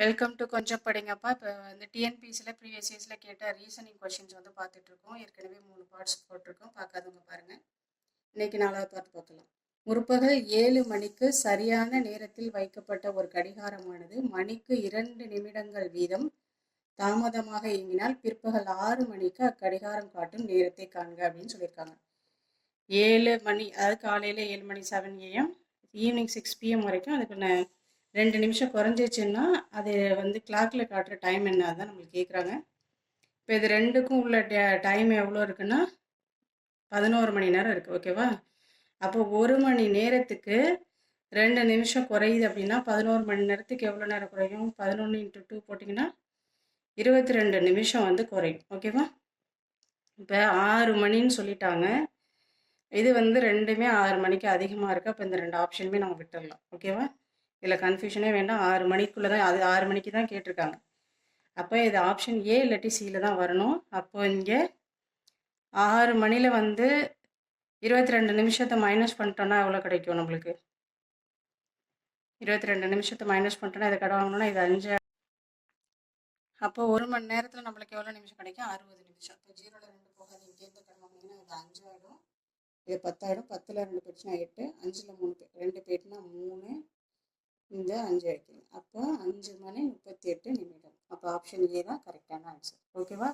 Welcome to கொஞ்சம் படிங்கப்பா. இப்போ வந்து டிஎன்பிஎஸ்சியில் ப்ரீவியஸ் இயர்ஸில் கேட்ட ரீசனிங் கொஷின்ஸ் வந்து பார்த்துட்ருக்கோம். ஏற்கனவே 3 பார்ட்ஸ் போட்டிருக்கோம். பார்க்காதவங்க பாருங்கள். இன்றைக்கி 4வது பார்ட் பார்க்கலாம். முற்பகல் 7 மணிக்கு சரியான நேரத்தில் வைக்கப்பட்ட ஒரு கடிகாரமானது மணிக்கு 2 நிமிடங்கள் வீதம் தாமதமாக இயங்கினால் பிற்பகல் 6 மணிக்கு அக்கடிகாரம் காட்டும் நேரத்தை காண்க அப்படின்னு சொல்லியிருக்காங்க. 7 மணி, அதாவது காலையில் 7 மணி 7 AM, ஈவினிங் 6 PM வரைக்கும் அதுக்கு 2 நிமிஷம் குறைஞ்சிச்சுன்னா அது வந்து கிளாக்கில் காட்டுற டைம் என்ன தான் நம்மளுக்கு கேட்குறாங்க. இப்போ இது ரெண்டுக்கும் உள்ள டைம் எவ்வளோ இருக்குன்னா 11 மணி நேரம் இருக்குது. ஓகேவா? அப்போ 1 மணி நேரத்துக்கு 2 நிமிஷம் குறையுது அப்படின்னா 11 மணி நேரத்துக்கு எவ்வளோ நேரம் குறையும்? 11 × 2 போட்டிங்கன்னா 22 நிமிஷம் வந்து குறையும். ஓகேவா? இப்போ 6 மணின்னு சொல்லிட்டாங்க. இது வந்து ரெண்டுமே 6 மணிக்கு அதிகமாக இருக்குது. அப்போ இந்த 2 ஆப்ஷனுமே நம்ம விட்டுடலாம். ஓகேவா? இதில் கன்ஃபியூஷனே வேண்டாம். 6 மணிக்குள்ளே தான், அது 6 மணிக்கு தான் கேட்டிருக்காங்க. அப்போ இது ஆப்ஷன் ஏ இல்லாட்டி சியில் தான் வரணும். அப்போ இங்கே 6 மணியில் வந்து 22 நிமிஷத்தை மைனஸ் பண்ணிட்டோன்னா எவ்வளோ கிடைக்கும் நம்மளுக்கு? 22 நிமிஷத்தை மைனஸ் பண்ணிட்டோன்னா இதை கடை வாங்கணும்னா இது 5. அப்போ 1 மணி நேரத்தில் நம்மளுக்கு எவ்வளோ நிமிஷம் கிடைக்கும்? 60 நிமிஷம். இப்போ 0ல் 2 போகாது. இங்கேருந்து கடை வாங்கினீங்கன்னா இது 5 ஆகிடும். இது 10 ஆகிடும். 10ல் 2 போயிடுச்சுன்னா 8, 5ல் 3 2 போயிட்டுனா 3, இந்த 5 வைக்கணும். அப்போ 5 மணி 38 நிமிடம். அப்போ ஆப்ஷன் ஏ தான் கரெக்டான ஆன்சர். ஓகேவா?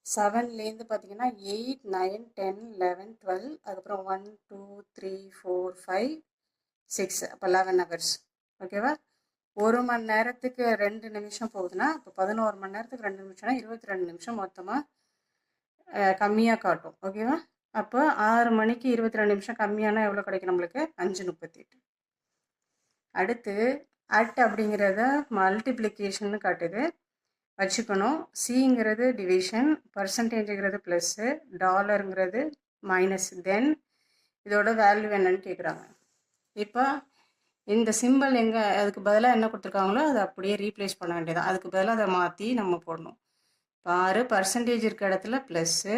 7லேருந்து பார்த்தீங்கன்னா 8, 9, 10, 11, 12, அதுக்கப்புறம் 1, 2, 3, 4, 5, 6. அப்போ 11 ஹவர்ஸ். ஓகேவா? 1 மணி நேரத்துக்கு 2 நிமிஷம் போகுதுன்னா இப்போ 11 மணி நேரத்துக்கு 2 நிமிஷம்னா 22 நிமிஷம் மொத்தமாக கம்மியாக காட்டும். ஓகேவா? அப்போ 6 மணிக்கு 22 நிமிஷம் கம்மியானா எவ்வளோ கிடைக்கும் நம்மளுக்கு? 5:38. அடுத்து அட் அப்படிங்கிறத மல்டிப்ளிகேஷன்னு காட்டுது, வச்சுக்கணும். சிங்கிறது டிவிஷன், பர்சன்டேஜுங்கிறது ப்ளஸ்ஸு, டாலருங்கிறது மைனஸ். தென் இதோட வேல்யூ என்னன்னு கேட்குறாங்க. இப்போ இந்த சிம்பிள் எங்கே, அதுக்கு பதிலாக என்ன கொடுத்துருக்காங்களோ அதை அப்படியே ரீப்ளேஸ் பண்ண வேண்டியதான். அதுக்கு பதிலாக அதை மாற்றி நம்ம போடணும். 6 பர்சன்டேஜ் இருக்க இடத்துல ப்ளஸ்ஸு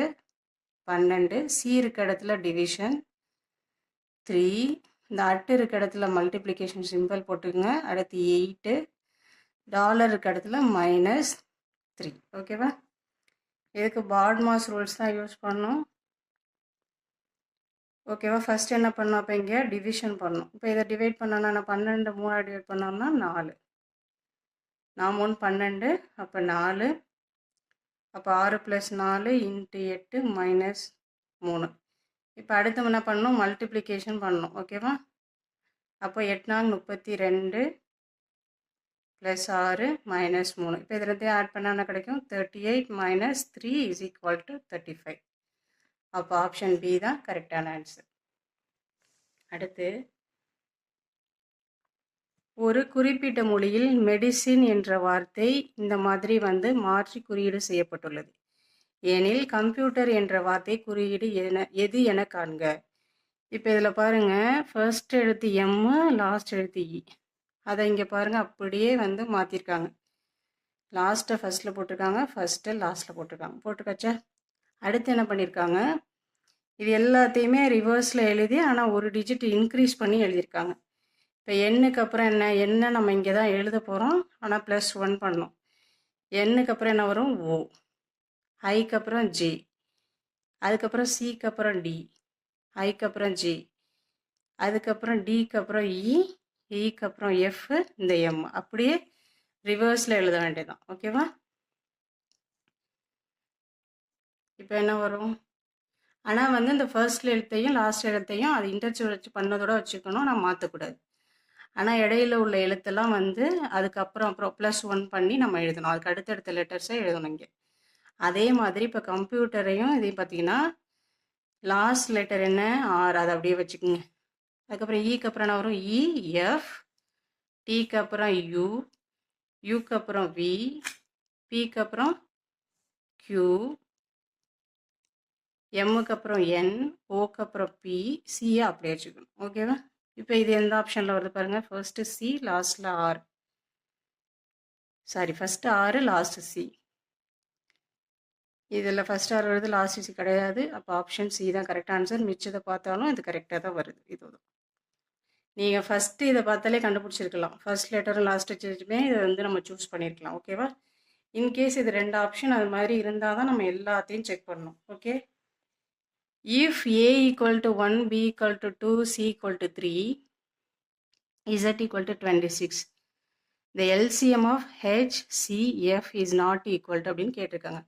12, சி இருக்க இடத்துல டிவிஷன் 3, இந்த அட்டு இருக்க இடத்துல மல்டிப்ளிகேஷன் சிம்பிள் போட்டுக்குங்க. அடுத்து 8, டாலர் இருக்க இடத்துல -3. ஓகேவா? இதுக்கு பாட்மாஸ் ரூல்ஸ் தான் யூஸ் பண்ணணும். ஓகேவா? ஃபஸ்ட் என்ன பண்ணோம்? அப்போ இங்கே டிவிஷன் பண்ணணும். இப்போ இதை டிவைட் பண்ணோன்னா நான் 12 3 டிவைட் பண்ணோம்னா 4. 4 3 12, அப்போ 4. அப்போ 6 + 4 × 8 -3. இப்போ அடுத்து என்ன பண்ணணும்? மல்டிப்ளிகேஷன் பண்ணணும். ஓகேவா? அப்போ 8 4 32 + 6 -3. இப்போ இது ரெண்டையும் ஆட் பண்ணால் என்ன கிடைக்கும்? 38 - 3 = 35. அப்போ ஆப்ஷன் பி தான் கரெக்டான ஆன்சர். அடுத்து, ஒரு குறிப்பிட்ட மொழியில் மெடிசின் என்ற வார்த்தை இந்த மாதிரி வந்து மாற்றி குறியீடு செய்யப்பட்டுள்ளது எனில் கம்ப்யூட்டர் என்ற வார்த்தை குறியீடு எது என காண்க. இப்போ இதில் பாருங்கள், ஃபர்ஸ்ட் எழுத்து எம், லாஸ்ட் எழுத்து இ. அதை இங்கே பாருங்கள் அப்படியே வந்து மாற்றிருக்காங்க. லாஸ்ட்டை ஃபஸ்ட்டில் போட்டிருக்காங்க, ஃபஸ்ட்டை லாஸ்ட்டில் போட்டிருக்காங்க. போட்டுக்காச்சா? அடுத்து என்ன பண்ணியிருக்காங்க? இது எல்லாத்தையுமே ரிவர்ஸில் எழுதி ஆனால் ஒரு டிஜிட் இன்க்ரீஸ் பண்ணி எழுதியிருக்காங்க. இப்போ எண்ணுக்கு அப்புறம் என்ன நம்ம இங்கே தான் எழுத போகிறோம், ஆனால் +1 பண்ணணும். எண்ணுக்கு அப்புறம் என்ன வரும்? ஓ. ஐக்கு அப்புறம் ஜே, அதுக்கப்புறம் சிக்கு அப்புறம் டி, ஐக்கு அப்புறம் ஜே, அதுக்கப்புறம் டிக்கு அப்புறம் இ, இக்கு அப்புறம் எஃப், இந்த எம். அப்படியே ரிவர்ஸில் எழுத வேண்டியதான். ஓகேவா? இப்போ என்ன வரும்? ஆனால் வந்து இந்த ஃபர்ஸ்ட் எழுத்தையும் லாஸ்ட் எழுத்தையும் அது இன்டர்சேஞ்ச் பண்ணதோட வச்சுக்கணும், நான் மாற்றக்கூடாது. ஆனால் இடையில உள்ள எழுத்தெல்லாம் வந்து அதுக்கப்புறம் +1 பண்ணி நம்ம எழுதணும். அதுக்கு அடுத்தடுத்த லெட்டர்ஸை எழுதணும் இங்கே. அதே மாதிரி இப்போ கம்ப்யூட்டரையும் இதையும் பார்த்தீங்கன்னா லாஸ்ட் லெட்டர் என்ன? ஆர். அதை அப்படியே வச்சுக்கோங்க. அதுக்கப்புறம் ஈக்கு அப்புறம் என்ன வரும்? இ, எஃப், டிக்கு அப்புறம் யூ, யூக்கு அப்புறம் வி, பிக்கு அப்புறம் கியூ, எம்முக்கு அப்புறம் என், ஓக்கு அப்புறம் பி, சியை அப்படியே வச்சுக்கணும். ஓகேவா? இப்போ இது எந்த ஆப்ஷனில் வருது பாருங்கள். ஃபர்ஸ்ட்டு சி, லாஸ்ட்டில் R. Sorry, first R, last C. இதில் ஃபஸ்ட் ஆர் வருது, லாஸ்ட் சி கிடையாது. அப்போ ஆப்ஷன் சி தான் கரெக்ட் ஆன்சர். மிச்சத்தை பார்த்தாலும் இது கரெக்டாக தான் வருது. இதுதான். நீங்கள் ஃபஸ்ட்டு இதை பார்த்தாலே கண்டுபிடிச்சிருக்கலாம். ஃபர்ஸ்ட் லெட்டரும் லாஸ்ட் வச்சுமே இதை வந்து நம்ம சூஸ் பண்ணியிருக்கலாம். ஓகேவா? இன்கேஸ் இது 2 ஆப்ஷன் அது மாதிரி இருந்தால் தான் நம்ம எல்லாத்தையும் செக் பண்ணணும். Okay, if A = 1, B = 2, C = 3, Z = 26, the LCM of HCF is not equal to அப்படின்னு கேட்டிருக்காங்க.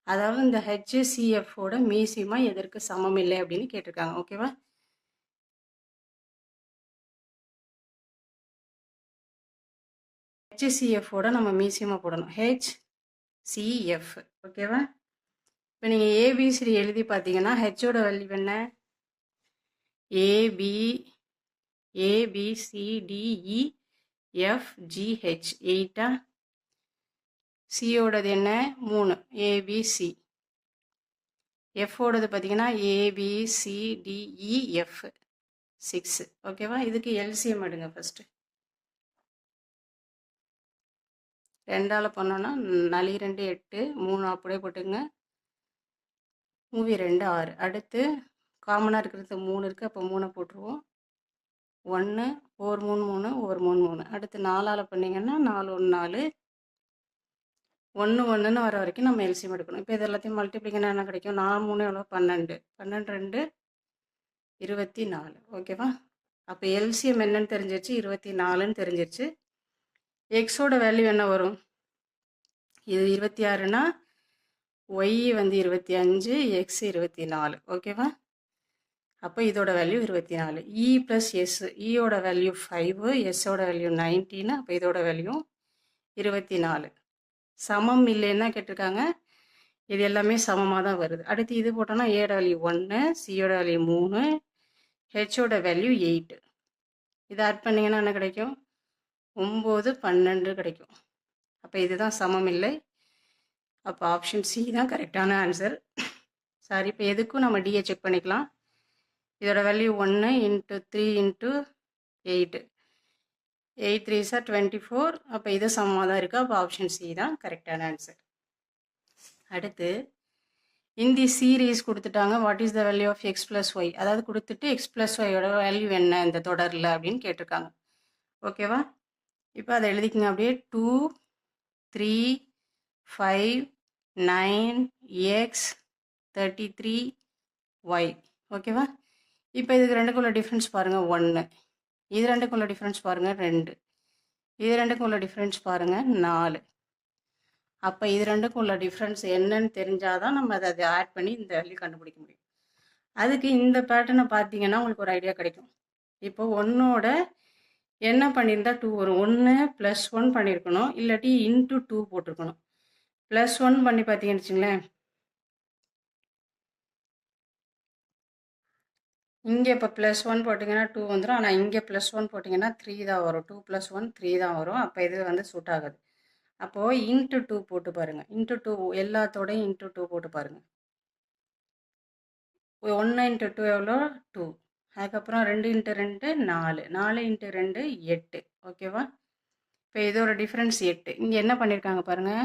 அதாவது இந்த HCFோட மீசிமா எதற்கு சமம் இல்லை அப்படின்னு கேட்டிருக்காங்க. ஓகேவா? HCFோட நம்ம மீசிமா போடணும். HCF. ஓகேவா? இப்போ நீங்கள் ஏபிசிடி எழுதி பார்த்தீங்கன்னா ஹெச்சோட வேல்யூ என்ன? ABCDEFGH 8. சியோடது என்ன? 3 ABC. எஃப்ஓடது பார்த்தீங்கன்னா ABCDEF 6. ஓகேவா? இதுக்கு எல்சிஎம் எடுங்க ஃபஸ்ட்டு. 2ஆல் பண்ணோன்னா 4 2 8, 3 அப்படியே போட்டுங்க. 3 2 6. அடுத்து காமனாக இருக்கிறது 3 இருக்குது, அப்போ 3 போட்டுருவோம். 1 4 3 3 1 3 3. அடுத்து 4ஆல் பண்ணிங்கன்னா 4 1 4, 1 1ன்னு வர வரைக்கும் நம்ம எல்சிஎம் எடுக்கணும். இப்போ இது எல்லாத்தையும் மல்டிப்ளிகேஷன் என்ன கிடைக்கும்? 4 3 எவ்வளோ? 12. 12 2 24. ஓகேவா? அப்போ எல்சிஎம் என்னன்னு தெரிஞ்சிருச்சு, 24ன்னு தெரிஞ்சிருச்சு. எக்ஸோட வேல்யூ என்ன வரும்? இது 26னா ஒய் வந்து 25, எக்ஸ் 24. ஓகேவா? அப்போ இதோட வேல்யூ 24. இ ப்ளஸ் எஸ், இயோட வேல்யூ 5, எஸ்ஸோட வேல்யூ 19. அப்போ இதோட வேல்யூ 24. சமம் இல்லைன்னா கேட்டிருக்காங்க. இது எல்லாமே சமமாக தான் வருது. அடுத்து இது போட்டோன்னா ஏட வேல்யூ 1, சியோட வேல்யூ 3, ஹெச்சோட வேல்யூ 8. இதை ஆட் பண்ணிங்கன்னா என்ன கிடைக்கும்? 9 12 கிடைக்கும். அப்போ இதுதான் சமம் இல்லை. அப்போ ஆப்ஷன் சி தான் கரெக்டான ஆன்சர். சாரி, இப்போ எதுக்கும் நம்ம டியை செக் பண்ணிக்கலாம். இதோட வேல்யூ 1 × 3 × 8, 8 3 சார் 24. அப்போ இது சமமாக தான் இருக்குது. அப்போ ஆப்ஷன் சி தான் கரெக்டான ஆன்சர். அடுத்து இந்த சீரீஸ் கொடுத்துட்டாங்க. What is the value of X plus Y, அதாவது கொடுத்துட்டு எக்ஸ் ப்ளஸ் ஒய்யோட வேல்யூ என்ன இந்த தொடரில் அப்படின்னு கேட்டிருக்காங்க. ஓகேவா? இப்போ அதை எழுதிக்கங்க அப்படியே. 2 3 5 9 எக்ஸ் 33 ஒய். ஓகேவா? இப்போ இதுக்கு ரெண்டுக்குள்ள டிஃப்ரென்ஸ் பாருங்கள் 1, இது ரெண்டுக்குள்ள டிஃப்ரென்ஸ் பாருங்கள் 2, இது ரெண்டுக்குள்ள டிஃப்ரென்ஸ் பாருங்கள் 4. அப்போ இது ரெண்டுக்குள்ள டிஃப்ரென்ஸ் என்னன்னு தெரிஞ்சால் தான் நம்ம அதை ஆட் பண்ணி இந்த வேல்யூ கண்டுபிடிக்க முடியும். அதுக்கு இந்த பேட்டர்னை பார்த்தீங்கன்னா உங்களுக்கு ஒரு ஐடியா கிடைக்கும். இப்போ 1ஓட என்ன பண்ணியிருந்தா 2 வரும்? 1 + 1 பண்ணியிருக்கணும், இல்லாட்டி × 2 போட்டிருக்கணும். +1 பண்ணி பார்த்தீங்கன்னு வச்சுங்களேன், இங்கே இப்போ +1 போட்டிங்கன்னா 2 வந்துடும். ஆனால் இங்கே +1 போட்டிங்கன்னா 3 தான் வரும். 2 + 1 3 தான் வரும். அப்போ இது வந்து சூட் ஆகுது. அப்போது × 2 போட்டு பாருங்கள். × 2 எல்லாத்தோடையும் × 2 போட்டு பாருங்கள். 1 × 2 எவ்வளோ? 2. அதுக்கப்புறம் 2 × 2 4, 4 × 2 8. ஓகேவா? இப்போ இதோட டிஃப்ரென்ஸ் 8. இங்கே என்ன பண்ணியிருக்காங்க பாருங்கள்,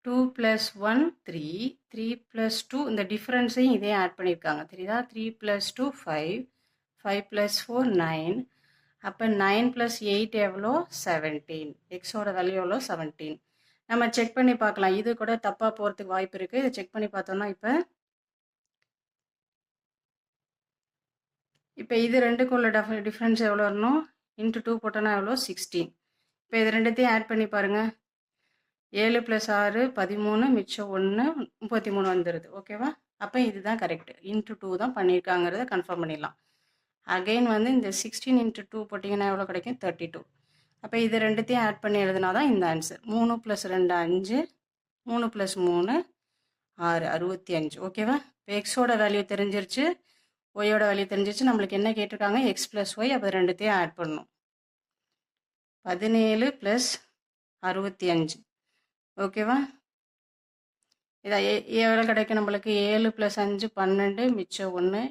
2 + 1 3, 3 + 2 இந்த டிஃப்ரென்ஸையும் இதே ஆட் பண்ணியிருக்காங்க. தெரியுதா? 3 + 2 5, 5 + 4 9. அப்போ 9 + 8 எவ்வளோ? 17. எக்ஸோட வேல்யூ எவ்வளோ? 17. நம்ம செக் பண்ணி பார்க்கலாம். இது கூட தப்பாக போகிறதுக்கு வாய்ப்பு இருக்குது. இதை செக் பண்ணி பார்த்தோம்னா இப்போ இது ரெண்டுக்குள்ள டிஃப்ரென்ஸ் எவ்வளோ வரணும்? × 2 போட்டோன்னா எவ்வளோ? 16. இப்போ இது ரெண்டுத்தையும் ஆட் பண்ணி பாருங்கள். 7 + 6 13, மிச்சம் 1 33 வந்துடுது. ஓகேவா? அப்போ இதுதான் கரெக்டு. × 2 தான் பண்ணியிருக்காங்கிறத கன்ஃபார்ம் பண்ணிடலாம். அகெயின் வந்து இந்த 16 × 2 போட்டிங்கன்னா எவ்வளோ கிடைக்கும்? 32. அப்போ இது ரெண்டுத்தையும் ஆட் பண்ணி எழுதினா தான் இந்த ஆன்சர். 3 + 2 5, 3 + 3 6, 65. ஓகேவா? இப்போ எக்ஸோட வேல்யூ தெரிஞ்சிருச்சு, ஒய்யோட வேல்யூ தெரிஞ்சிருச்சு. நம்மளுக்கு என்ன கேட்டிருக்காங்க? X + Y. அப்போ ரெண்டுத்தையும் ஆட் பண்ணணும். 17 + 65. ஓகேவா? இதை எவ்வளோ கிடைக்கும் நம்மளுக்கு? 7 + 5 12, மிச்சம் 1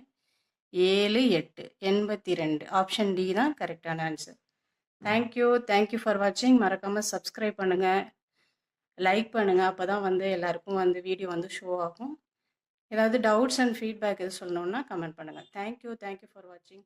7 8 82. ஆப்ஷன் டி தான் கரெக்டான ஆன்சர். தேங்க்யூ ஃபார் வாட்சிங். மறக்காமல் சப்ஸ்கிரைப் பண்ணுங்கள், லைக் பண்ணுங்கள். அப்போ தான் வந்து எல்லாருக்கும் வந்து வீடியோ வந்து ஷோ ஆகும். ஏதாவது டவுட்ஸ் அண்ட் ஃபீட்பேக் எது சொல்லணுன்னா கமெண்ட் பண்ணுங்கள். தேங்க்யூ ஃபார் வாட்சிங்.